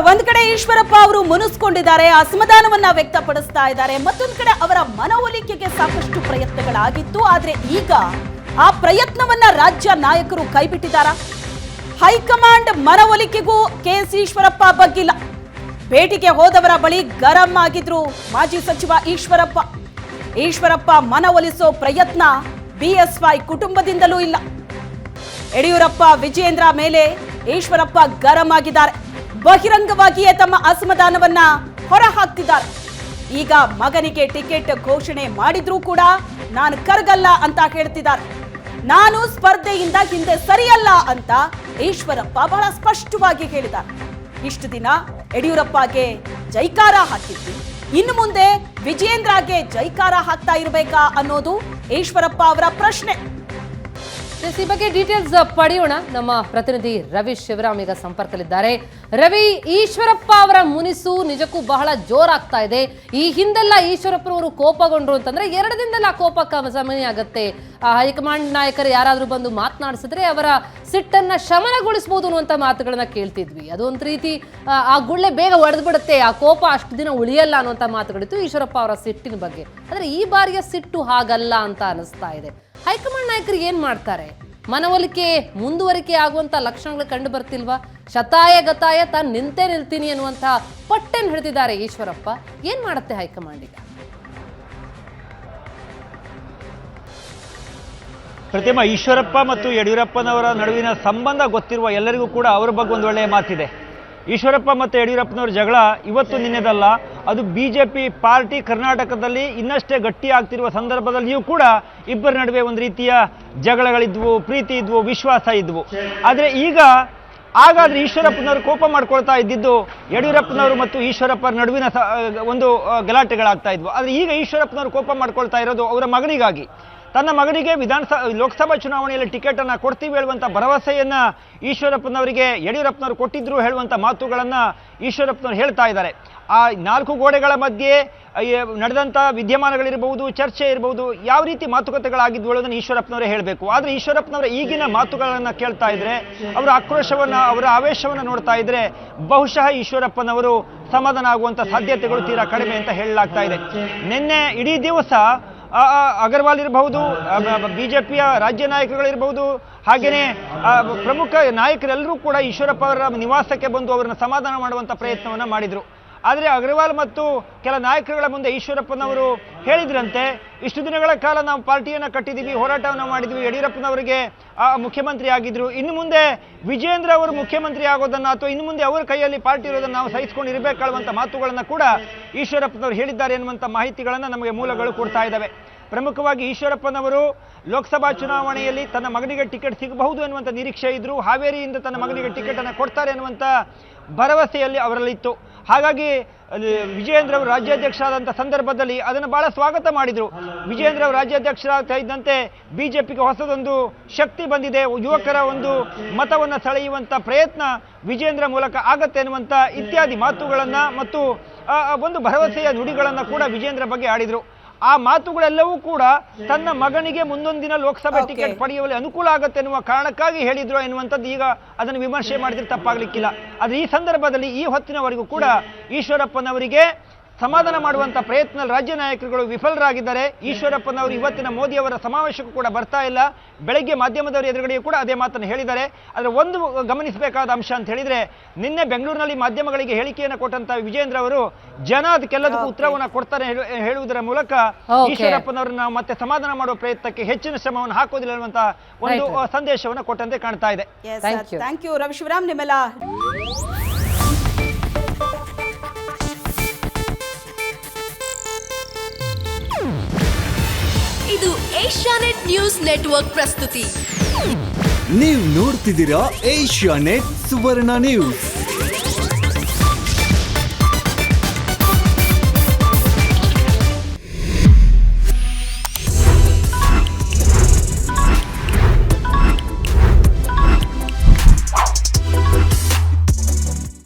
ಒಂದ್ ಕಡೆ ಈಶ್ವರಪ್ಪ ಅವರು ಮುನಿಸ್ಕೊಂಡಿದ್ದಾರೆ, ಅಸಮಾಧಾನವನ್ನ ವ್ಯಕ್ತಪಡಿಸ್ತಾ ಇದ್ದಾರೆ. ಮತ್ತೊಂದ್ ಕಡೆ ಅವರ ಮನವೊಲಿಕೆಗೆ ಸಾಕಷ್ಟು ಪ್ರಯತ್ನಗಳಾಗಿತ್ತು. ಆದ್ರೆ ಈಗ ಆ ಪ್ರಯತ್ನವನ್ನ ರಾಜ್ಯ ನಾಯಕರು ಕೈಬಿಟ್ಟಿದ್ದಾರ. ಹೈಕಮಾಂಡ್ ಮನವೊಲಿಕೆಗೂ ಕೆಎಸ್ ಈಶ್ವರಪ್ಪ ಬಗ್ಗಿಲ್ಲ. ಭೇಟಿಗೆ ಹೋದವರ ಬಳಿ ಗರಂ ಆಗಿದ್ರು ಮಾಜಿ ಸಚಿವ ಈಶ್ವರಪ್ಪ ಮನವೊಲಿಸೋ ಪ್ರಯತ್ನ ಬಿಎಸ್ವೈ ಕುಟುಂಬದಿಂದಲೂ ಇಲ್ಲ. ಯಡಿಯೂರಪ್ಪ ವಿಜಯೇಂದ್ರ ಮೇಲೆ ಈಶ್ವರಪ್ಪ ಗರಂ ಆಗಿದ್ದಾರೆ. ಬಹಿರಂಗವಾಗಿಯೇ ತಮ್ಮ ಅಸಮಾಧಾನವನ್ನ ಹೊರಹಾಕ್ತಿದ್ದಾರೆ. ಈಗ ಮಗನಿಗೆ ಟಿಕೆಟ್ ಘೋಷಣೆ ಮಾಡಿದ್ರೂ ಕೂಡ ನಾನು ಕರಗಲ್ಲ ಅಂತ ಹೇಳ್ತಿದ್ದಾರೆ. ನಾನು ಸ್ಪರ್ಧೆಯಿಂದ ಹಿಂದೆ ಸರಿಯಲ್ಲ ಅಂತ ಈಶ್ವರಪ್ಪ ಬಹಳ ಸ್ಪಷ್ಟವಾಗಿ ಹೇಳಿದ್ದಾರೆ. ಇಷ್ಟು ದಿನ ಯಡಿಯೂರಪ್ಪಗೆ ಜೈಕಾರ ಹಾಕಿದ್ವಿ, ಇನ್ನು ಮುಂದೆ ವಿಜಯೇಂದ್ರಗೆ ಜೈಕಾರ ಹಾಕ್ತಾ ಇರಬೇಕಾ ಅನ್ನೋದು ಈಶ್ವರಪ್ಪ ಅವರ ಪ್ರಶ್ನೆ. ಈ ಬಗ್ಗೆ ಡೀಟೇಲ್ಸ್ ಪಡೆಯೋಣ. ನಮ್ಮ ಪ್ರತಿನಿಧಿ ರವಿ ಶಿವರಾಮ್ ಈಗ ಸಂಪರ್ಕದಲ್ಲಿದ್ದಾರೆ. ರವಿ, ಈಶ್ವರಪ್ಪ ಅವರ ಮುನಿಸು ನಿಜಕ್ಕೂ ಬಹಳ ಜೋರಾಗ್ತಾ ಇದೆ. ಈ ಹಿಂದೆಲ್ಲ ಈಶ್ವರಪ್ಪನವರು ಕೋಪಗೊಂಡ್ರು ಅಂತಂದ್ರೆ 2 ದಿನದಲ್ಲಿ ಆ ಕೋಪ ಸಮಯ ಆಗುತ್ತೆ. ಹೈಕಮಾಂಡ್ ನಾಯಕರು ಯಾರಾದ್ರೂ ಬಂದು ಮಾತನಾಡಿಸಿದ್ರೆ ಅವರ ಸಿಟ್ಟನ್ನ ಶಮನಗೊಳಿಸಬಹುದು ಅನ್ನುವಂಥ ಮಾತುಗಳನ್ನ ಕೇಳ್ತಿದ್ವಿ. ಅದೊಂದು ರೀತಿ ಆ ಗುಳ್ಳೆ ಬೇಗ ಒಡೆದು ಬಿಡುತ್ತೆ, ಆ ಕೋಪ ಅಷ್ಟು ದಿನ ಉಳಿಯಲ್ಲ ಅನ್ನುವಂಥ ಮಾತುಗಳಿತ್ತು ಈಶ್ವರಪ್ಪ ಅವರ ಸಿಟ್ಟಿನ ಬಗ್ಗೆ. ಆದ್ರೆ ಈ ಬಾರಿಯ ಸಿಟ್ಟು ಹಾಗಲ್ಲ ಅಂತ ಅನಿಸ್ತಾ ಇದೆ. ಹೈಕಮಾಂಡ್ ನಾಯಕರು ಏನ್ ಮಾಡ್ತಾರೆ? ಮನವೊಲಿಕೆ ಮುಂದುವರಿಕೆ ಆಗುವಂತ ಲಕ್ಷಣಗಳು ಕಂಡು ಬರ್ತಿಲ್ವಾ? ಶತಾಯ ಗತಾಯ ತಾನು ನಿಂತೇ ನಿಲ್ತೀನಿ ಅನ್ನುವಂತ ಪಟ್ಟೆನ್ ಹಿಡಿದಿದ್ದಾರೆ ಈಶ್ವರಪ್ಪ. ಏನ್ ಮಾಡುತ್ತೆ ಹೈಕಮಾಂಡ್ ಈಗ? ಪ್ರತಿಮಾ, ಈಶ್ವರಪ್ಪ ಮತ್ತು ಯಡಿಯೂರಪ್ಪನವರ ನಡುವಿನ ಸಂಬಂಧ ಗೊತ್ತಿರುವ ಎಲ್ಲರಿಗೂ ಕೂಡ ಅವರ ಬಗ್ಗೆ ಒಂದು ಒಳ್ಳೆಯ ಮಾತಿದೆ. ಈಶ್ವರಪ್ಪ ಮತ್ತು ಯಡಿಯೂರಪ್ಪನವರ ಜಗಳ ಇವತ್ತು ನಿನ್ನೆದಲ್ಲ. ಅದು ಬಿಜೆಪಿ ಪಾರ್ಟಿ ಕರ್ನಾಟಕದಲ್ಲಿ ಇನ್ನಷ್ಟೇ ಗಟ್ಟಿ ಆಗ್ತಿರುವ ಸಂದರ್ಭದಲ್ಲಿಯೂ ಕೂಡ ಇಬ್ಬರ ನಡುವೆ ಒಂದು ರೀತಿಯ ಜಗಳಗಳಿದ್ವು, ಪ್ರೀತಿ ಇದ್ವು, ವಿಶ್ವಾಸ ಇದ್ವು. ಆದರೆ ಈಗ ಹಾಗಾದ್ರೆ ಈಶ್ವರಪ್ಪನವರು ಕೋಪ ಮಾಡ್ಕೊಳ್ತಾ ಇದ್ದಿದ್ದು ಯಡಿಯೂರಪ್ಪನವರು ಮತ್ತು ಈಶ್ವರಪ್ಪರ ನಡುವಿನ ಒಂದು ಗಲಾಟೆಗಳಾಗ್ತಾ ಇದ್ವು. ಆದರೆ ಈಗ ಈಶ್ವರಪ್ಪನವರು ಕೋಪ ಮಾಡ್ಕೊಳ್ತಾ ಇರೋದು ಅವರ ಮಗನಿಗಾಗಿ. ತನ್ನ ಮಗನಿಗೆ ಲೋಕಸಭಾ ಚುನಾವಣೆಯಲ್ಲಿ ಟಿಕೆಟನ್ನು ಕೊಡ್ತೀವಿ ಹೇಳುವಂಥ ಭರವಸೆಯನ್ನು ಈಶ್ವರಪ್ಪನವರಿಗೆ ಯಡಿಯೂರಪ್ಪನವರು ಕೊಟ್ಟಿದ್ರು ಹೇಳುವಂಥ ಮಾತುಗಳನ್ನು ಈಶ್ವರಪ್ಪನವರು ಹೇಳ್ತಾ ಇದ್ದಾರೆ. ಆ 4 ಗೋಡೆಗಳ ಮಧ್ಯೆ ನಡೆದಂಥ ವಿದ್ಯಮಾನಗಳಿರ್ಬೋದು, ಚರ್ಚೆ ಇರ್ಬೋದು, ಯಾವ ರೀತಿ ಮಾತುಕತೆಗಳಾಗಿದ್ವು ಹೇಳೋದನ್ನು ಈಶ್ವರಪ್ಪನವರೇ ಹೇಳಬೇಕು. ಆದರೆ ಈಶ್ವರಪ್ಪನವರ ಈಗಿನ ಮಾತುಗಳನ್ನು ಕೇಳ್ತಾ ಇದ್ರೆ, ಅವರ ಆಕ್ರೋಶವನ್ನು, ಅವರ ಆವೇಶವನ್ನು ನೋಡ್ತಾ ಇದ್ರೆ ಬಹುಶಃ ಈಶ್ವರಪ್ಪನವರು ಸಮಾಧಾನ ಆಗುವಂಥ ಸಾಧ್ಯತೆಗಳು ತೀರಾ ಕಡಿಮೆ ಅಂತ ಹೇಳಲಾಗ್ತಾ ಇದೆ. ನಿನ್ನೆ ಇಡೀ ದಿವಸ ಅಗರ್ವಾಲ್ ಇರಬಹುದು, ಬಿಜೆಪಿಯ ರಾಜ್ಯ ನಾಯಕರುಗಳಿರಬಹುದು, ಹಾಗೆಯೇ ಪ್ರಮುಖ ನಾಯಕರೆಲ್ಲರೂ ಕೂಡ ಈಶ್ವರಪ್ಪ ಅವರ ನಿವಾಸಕ್ಕೆ ಬಂದು ಅವರನ್ನು ಸಮಾಧಾನ ಮಾಡುವಂಥ ಪ್ರಯತ್ನವನ್ನು ಮಾಡಿದರು. ಆದರೆ ಅಗರ್ವಾಲ್ ಮತ್ತು ಕೆಲ ನಾಯಕರುಗಳ ಮುಂದೆ ಈಶ್ವರಪ್ಪನವರು ಹೇಳಿದ್ರಂತೆ, ಇಷ್ಟು ದಿನಗಳ ಕಾಲ ನಾವು ಪಾರ್ಟಿಯನ್ನು ಕಟ್ಟಿದ್ದೀವಿ, ಹೋರಾಟವನ್ನು ಮಾಡಿದ್ವಿ, ಯಡಿಯೂರಪ್ಪನವರಿಗೆ ಮುಖ್ಯಮಂತ್ರಿ ಆಗಿದ್ರು, ಇನ್ನು ಮುಂದೆ ವಿಜಯೇಂದ್ರ ಅವರು ಮುಖ್ಯಮಂತ್ರಿ ಆಗೋದನ್ನು ಅಥವಾ ಇನ್ನು ಮುಂದೆ ಅವರ ಕೈಯಲ್ಲಿ ಪಾರ್ಟಿ ಇರೋದನ್ನು ನಾವು ಸಹಿಸಿಕೊಂಡು ಇರಬೇಕಾಗುವಂಥ ಮಾತುಗಳನ್ನು ಕೂಡ ಈಶ್ವರಪ್ಪನವರು ಹೇಳಿದ್ದಾರೆ ಎನ್ನುವಂಥ ಮಾಹಿತಿಗಳನ್ನು ನಮಗೆ ಮೂಲಗಳು ಕೊಡ್ತಾ ಇದ್ದಾವೆ. ಪ್ರಮುಖವಾಗಿ ಈಶ್ವರಪ್ಪನವರು ಲೋಕಸಭಾ ಚುನಾವಣೆಯಲ್ಲಿ ತನ್ನ ಮಗನಿಗೆ ಟಿಕೆಟ್ ಸಿಗಬಹುದು ಎನ್ನುವಂಥ ನಿರೀಕ್ಷೆ ಇದ್ರು. ಹಾವೇರಿಯಿಂದ ತನ್ನ ಮಗನಿಗೆ ಟಿಕೆಟನ್ನು ಕೊಡ್ತಾರೆ ಎನ್ನುವಂಥ ಭರವಸೆಯಲ್ಲಿ ಅವರಲ್ಲಿತ್ತು. ಹಾಗಾಗಿ ವಿಜಯೇಂದ್ರ ಅವರು ರಾಜ್ಯಾಧ್ಯಕ್ಷರಾದಂಥ ಸಂದರ್ಭದಲ್ಲಿ ಅದನ್ನು ಬಹಳ ಸ್ವಾಗತ ಮಾಡಿದರು. ವಿಜಯೇಂದ್ರ ಅವರು ರಾಜ್ಯಾಧ್ಯಕ್ಷರಾಗ್ತಾ ಇದ್ದಂತೆ ಬಿಜೆಪಿಗೆ ಹೊಸದೊಂದು ಶಕ್ತಿ ಬಂದಿದೆ, ಯುವಕರ ಒಂದು ಮತವನ್ನು ಸೆಳೆಯುವಂಥ ಪ್ರಯತ್ನ ವಿಜಯೇಂದ್ರ ಮೂಲಕ ಆಗತ್ತೆ ಎನ್ನುವಂಥ ಇತ್ಯಾದಿ ಮಾತುಗಳನ್ನು ಮತ್ತು ಒಂದು ಭರವಸೆಯ ನುಡಿಗಳನ್ನು ಕೂಡ ವಿಜಯೇಂದ್ರ ಬಗ್ಗೆ ಆಡಿದರು. ಆ ಮಾತುಗಳೆಲ್ಲವೂ ಕೂಡ ತನ್ನ ಮಗನಿಗೆ ಮುಂದೊಂದಿನ ಲೋಕಸಭೆ ಟಿಕೆಟ್ ಪಡೆಯುವಲ್ಲಿ ಅನುಕೂಲ ಆಗುತ್ತೆ ಎನ್ನುವ ಕಾರಣಕ್ಕಾಗಿ ಹೇಳಿದ್ರು ಎನ್ನುವಂಥದ್ದು ಈಗ ಅದನ್ನು ವಿಮರ್ಶೆ ಮಾಡಿದ್ರೆ ತಪ್ಪಾಗಲಿಕ್ಕಿಲ್ಲ. ಆದರೆ ಈ ಸಂದರ್ಭದಲ್ಲಿ ಈ ಹೊತ್ತಿನವರೆಗೂ ಕೂಡ ಈಶ್ವರಪ್ಪನವರಿಗೆ ಸಮಾಧಾನ ಮಾಡುವಂಥ ಪ್ರಯತ್ನ ರಾಜ್ಯ ನಾಯಕರುಗಳು ವಿಫಲರಾಗಿದ್ದಾರೆ. ಈಶ್ವರಪ್ಪನವರು ಇವತ್ತಿನ ಮೋದಿಯವರ ಸಮಾವೇಶಕ್ಕೂ ಕೂಡ ಬರ್ತಾ ಇಲ್ಲ. ಬೆಳಗ್ಗೆ ಮಾಧ್ಯಮದವರ ಎದುರುಗಡೆಯೂ ಕೂಡ ಅದೇ ಮಾತನ್ನು ಹೇಳಿದ್ದಾರೆ. ಆದರೆ ಒಂದು ಗಮನಿಸಬೇಕಾದ ಅಂಶ ಅಂತ ಹೇಳಿದ್ರೆ, ನಿನ್ನೆ ಬೆಂಗಳೂರಿನಲ್ಲಿ ಮಾಧ್ಯಮಗಳಿಗೆ ಹೇಳಿಕೆಯನ್ನು ಕೊಟ್ಟಂತ ವಿಜಯೇಂದ್ರ ಅವರು ಜನ ಅದಕ್ಕೆಲ್ಲದಕ್ಕೂ ಉತ್ತರವನ್ನು ಕೊಡ್ತಾರೆ ಹೇಳುವುದರ ಮೂಲಕ ಈಶ್ವರಪ್ಪನವರನ್ನ ಮತ್ತೆ ಸಮಾಧಾನ ಮಾಡುವ ಪ್ರಯತ್ನಕ್ಕೆ ಹೆಚ್ಚಿನ ಶ್ರಮವನ್ನು ಹಾಕೋದಿಲ್ಲ ಅನ್ನುವಂತ ಒಂದು ಸಂದೇಶವನ್ನು ಕೊಟ್ಟಂತೆ ಕಾಣ್ತಾ ಇದೆ. Thank you Ravi Shivaram. ನಿಮ್ಮೆಲ್ಲ ಇದು ಏಷ್ಯಾನೆಟ್ ನ್ಯೂಸ್ ನೆಟ್ವರ್ಕ್ ಪ್ರಸ್ತುತಿ. ನೀವು ನೋಡ್ತಿದ್ದೀರಾ ಏಷ್ಯಾನೆಟ್ ಸುವರ್ಣ ನ್ಯೂಸ್.